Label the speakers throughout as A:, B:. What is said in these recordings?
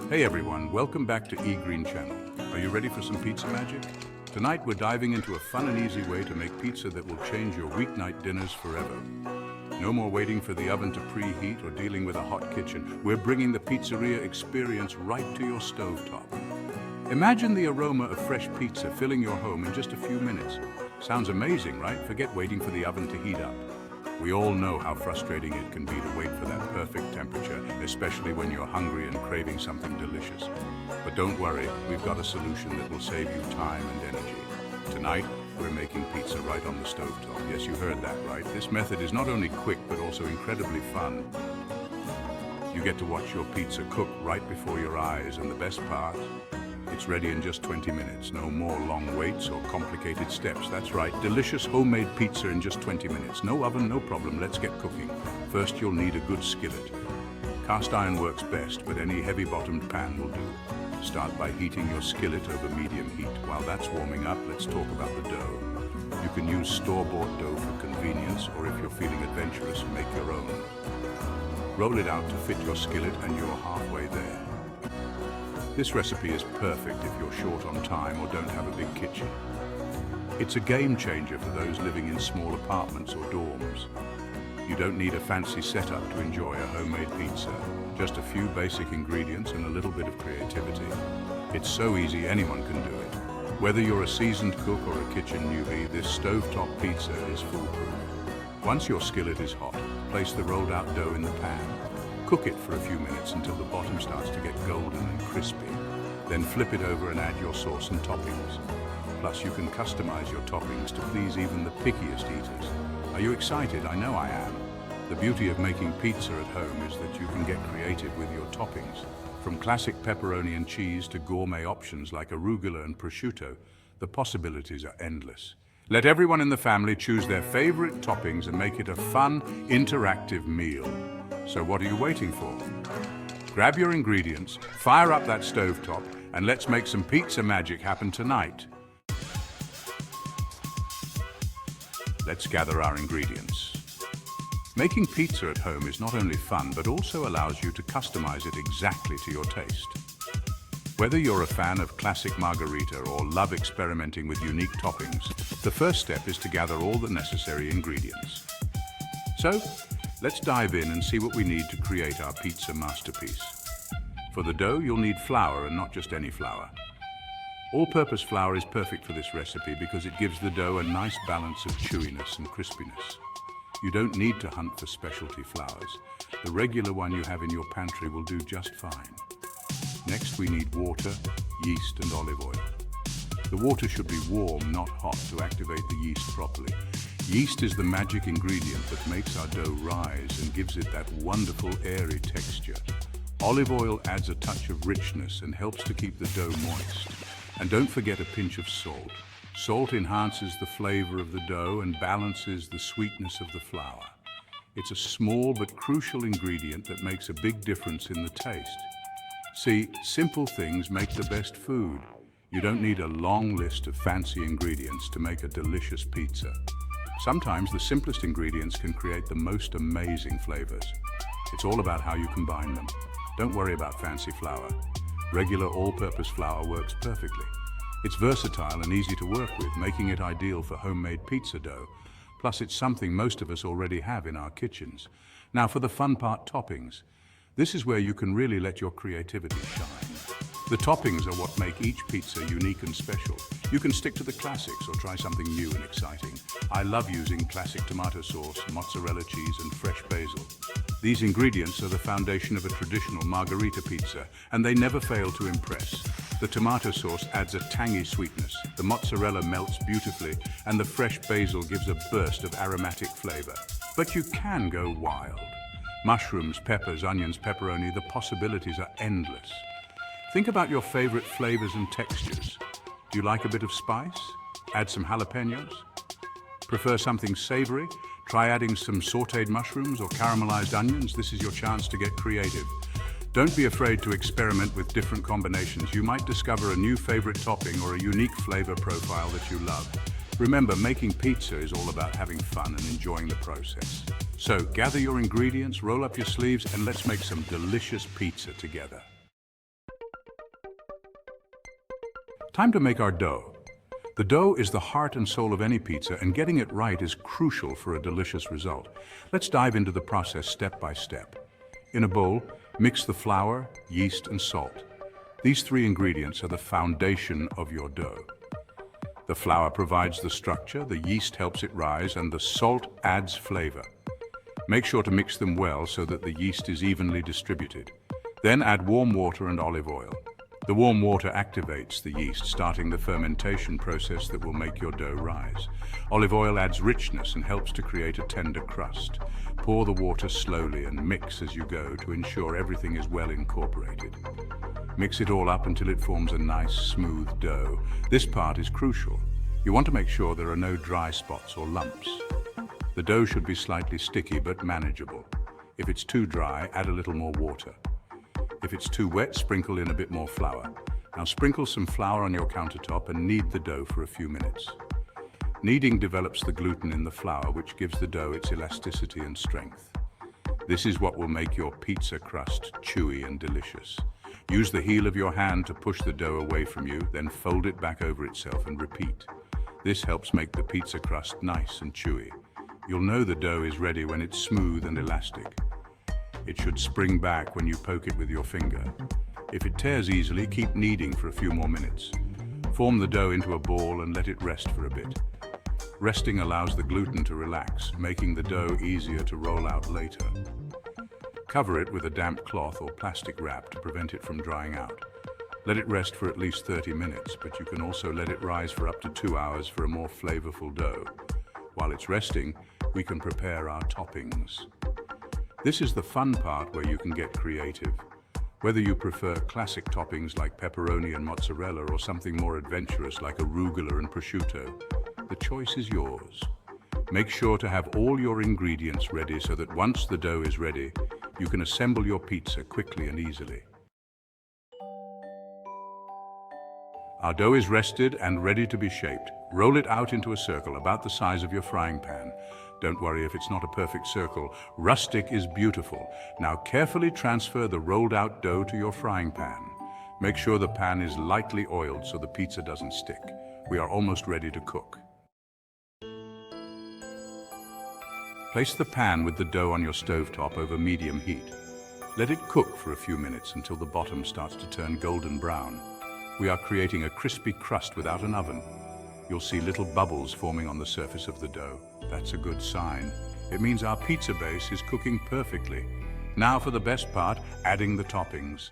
A: Hey everyone, welcome back to eGreen Channel. Are you ready for some pizza magic? Tonight we're diving into a fun and easy way to make pizza that will change your weeknight dinners forever. No more waiting for the oven to preheat or dealing with a hot kitchen. We're bringing the pizzeria experience right to your stovetop. Imagine the aroma of fresh pizza filling your home in just a few minutes. Sounds amazing, right? Forget waiting for the oven to heat up. We all know how frustrating it can be to wait for that perfect temperature, especially when you're hungry and craving something delicious. But don't worry, we've got a solution that will save you time and energy. Tonight, we're making pizza right on the stovetop. Yes, you heard that right. This method is not only quick, but also incredibly fun. You get to watch your pizza cook right before your eyes, and the best part? It's ready in just 20 minutes. No more long waits or complicated steps. That's right, delicious homemade pizza in just 20 minutes. No oven, no problem. Let's get cooking. First, you'll need a good skillet. Cast iron works best, but any heavy-bottomed pan will do. Start by heating your skillet over medium heat. While that's warming up, let's talk about the dough. You can use store-bought dough for convenience, or if you're feeling adventurous, make your own. Roll it out to fit your skillet and you're halfway there. This recipe is perfect if you're short on time or don't have a big kitchen. It's a game changer for those living in small apartments or dorms. You don't need a fancy setup to enjoy a homemade pizza. Just a few basic ingredients and a little bit of creativity. It's so easy, anyone can do it. Whether you're a seasoned cook or a kitchen newbie, this stovetop pizza is foolproof. Once your skillet is hot, place the rolled out dough in the pan. Cook it for a few minutes until the bottom starts to get golden and crispy. Then flip it over and add your sauce and toppings. Plus, you can customize your toppings to please even the pickiest eaters. Are you excited? I know I am. The beauty of making pizza at home is that you can get creative with your toppings. From classic pepperoni and cheese to gourmet options like arugula and prosciutto, the possibilities are endless. Let everyone in the family choose their favorite toppings and make it a fun, interactive meal. So what are you waiting for? Grab your ingredients, fire up that stovetop, and let's make some pizza magic happen tonight. Let's gather our ingredients. Making pizza at home is not only fun, but also allows you to customize it exactly to your taste. Whether you're a fan of classic margarita or love experimenting with unique toppings, the first step is to gather all the necessary ingredients. So, let's dive in and see what we need to create our pizza masterpiece. For the dough, you'll need flour, and not just any flour. All-purpose flour is perfect for this recipe because it gives the dough a nice balance of chewiness and crispiness. You don't need to hunt for specialty flours. The regular one you have in your pantry will do just fine. Next, we need water, yeast, and olive oil. The water should be warm, not hot, to activate the yeast properly. Yeast is the magic ingredient that makes our dough rise and gives it that wonderful airy texture. Olive oil adds a touch of richness and helps to keep the dough moist. And don't forget a pinch of salt. Salt enhances the flavor of the dough and balances the sweetness of the flour. It's a small but crucial ingredient that makes a big difference in the taste. See, simple things make the best food. You don't need a long list of fancy ingredients to make a delicious pizza. Sometimes the simplest ingredients can create the most amazing flavors. It's all about how you combine them. Don't worry about fancy flour. Regular all-purpose flour works perfectly. It's versatile and easy to work with, making it ideal for homemade pizza dough. Plus, it's something most of us already have in our kitchens. Now for the fun part, toppings. This is where you can really let your creativity shine. The toppings are what make each pizza unique and special. You can stick to the classics or try something new and exciting. I love using classic tomato sauce, mozzarella cheese, and fresh basil. These ingredients are the foundation of a traditional margarita pizza, and they never fail to impress. The tomato sauce adds a tangy sweetness, the mozzarella melts beautifully, and the fresh basil gives a burst of aromatic flavor. But you can go wild. Mushrooms, peppers, onions, pepperoni, the possibilities are endless. Think about your favorite flavors and textures. Do you like a bit of spice? Add some jalapenos? Prefer something savory? Try adding some sautéed mushrooms or caramelized onions. This is your chance to get creative. Don't be afraid to experiment with different combinations. You might discover a new favorite topping or a unique flavor profile that you love. Remember, making pizza is all about having fun and enjoying the process. So gather your ingredients, roll up your sleeves, and let's make some delicious pizza together. Time to make our dough. The dough is the heart and soul of any pizza, and getting it right is crucial for a delicious result. Let's dive into the process step by step. In a bowl, mix the flour, yeast, and salt. These three ingredients are the foundation of your dough. The flour provides the structure, the yeast helps it rise, and the salt adds flavor. Make sure to mix them well so that the yeast is evenly distributed. Then add warm water and olive oil. The warm water activates the yeast, starting the fermentation process that will make your dough rise. Olive oil adds richness and helps to create a tender crust. Pour the water slowly and mix as you go to ensure everything is well incorporated. Mix it all up until it forms a nice, smooth dough. This part is crucial. You want to make sure there are no dry spots or lumps. The dough should be slightly sticky but manageable. If it's too dry, add a little more water. If it's too wet, sprinkle in a bit more flour. Now sprinkle some flour on your countertop and knead the dough for a few minutes. Kneading develops the gluten in the flour, which gives the dough its elasticity and strength. This is what will make your pizza crust chewy and delicious. Use the heel of your hand to push the dough away from you, then fold it back over itself and repeat. This helps make the pizza crust nice and chewy. You'll know the dough is ready when it's smooth and elastic. It should spring back when you poke it with your finger. If it tears easily, keep kneading for a few more minutes. Form the dough into a ball and let it rest for a bit. Resting allows the gluten to relax, making the dough easier to roll out later. Cover it with a damp cloth or plastic wrap to prevent it from drying out. Let it rest for at least 30 minutes, but you can also let it rise for up to 2 hours for a more flavorful dough. While it's resting, we can prepare our toppings. This is the fun part where you can get creative. Whether you prefer classic toppings like pepperoni and mozzarella or something more adventurous like arugula and prosciutto, the choice is yours. Make sure to have all your ingredients ready so that once the dough is ready, you can assemble your pizza quickly and easily. Our dough is rested and ready to be shaped. Roll it out into a circle about the size of your frying pan. Don't worry if it's not a perfect circle. Rustic is beautiful. Now carefully transfer the rolled out dough to your frying pan. Make sure the pan is lightly oiled so the pizza doesn't stick. We are almost ready to cook. Place the pan with the dough on your stovetop over medium heat. Let it cook for a few minutes until the bottom starts to turn golden brown. We are creating a crispy crust without an oven. You'll see little bubbles forming on the surface of the dough. That's a good sign. It means our pizza base is cooking perfectly. Now for the best part, adding the toppings.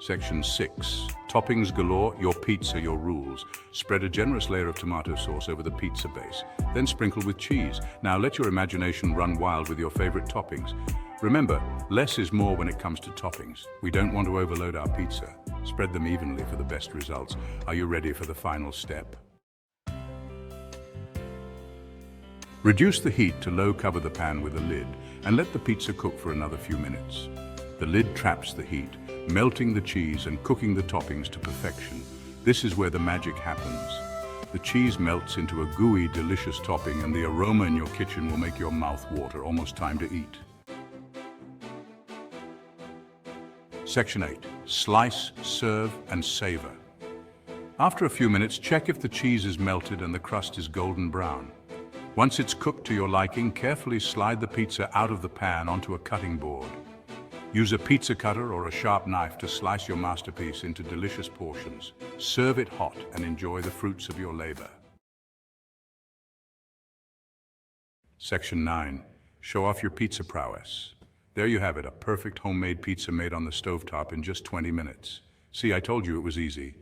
A: Section 6. Toppings galore, your pizza, your rules. Spread a generous layer of tomato sauce over the pizza base. Then sprinkle with cheese. Now let your imagination run wild with your favorite toppings. Remember, less is more when it comes to toppings. We don't want to overload our pizza. Spread them evenly for the best results. Are you ready for the final step? Reduce the heat to low, cover the pan with a lid, and let the pizza cook for another few minutes. The lid traps the heat, melting the cheese and cooking the toppings to perfection. This is where the magic happens. The cheese melts into a gooey, delicious topping, and the aroma in your kitchen will make your mouth water. Almost time to eat. Section 8. Slice, serve, and savor. After a few minutes, check if the cheese is melted and the crust is golden brown. Once it's cooked to your liking, carefully slide the pizza out of the pan onto a cutting board. Use a pizza cutter or a sharp knife to slice your masterpiece into delicious portions. Serve it hot and enjoy the fruits of your labor. Section 9. Show off your pizza prowess. There you have it, a perfect homemade pizza made on the stovetop in just 20 minutes. See, I told you it was easy.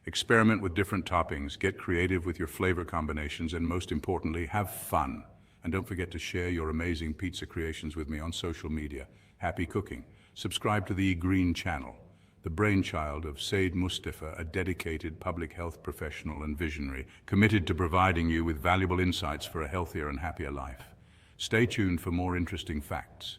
A: Experiment with different toppings, get creative with your flavor combinations, and most importantly, have fun. And don't forget to share your amazing pizza creations with me on social media. Happy cooking. Subscribe to the eGreen channel, the brainchild of Said Mustafa, a dedicated public health professional and visionary, committed to providing you with valuable insights for a healthier and happier life. Stay tuned for more interesting facts.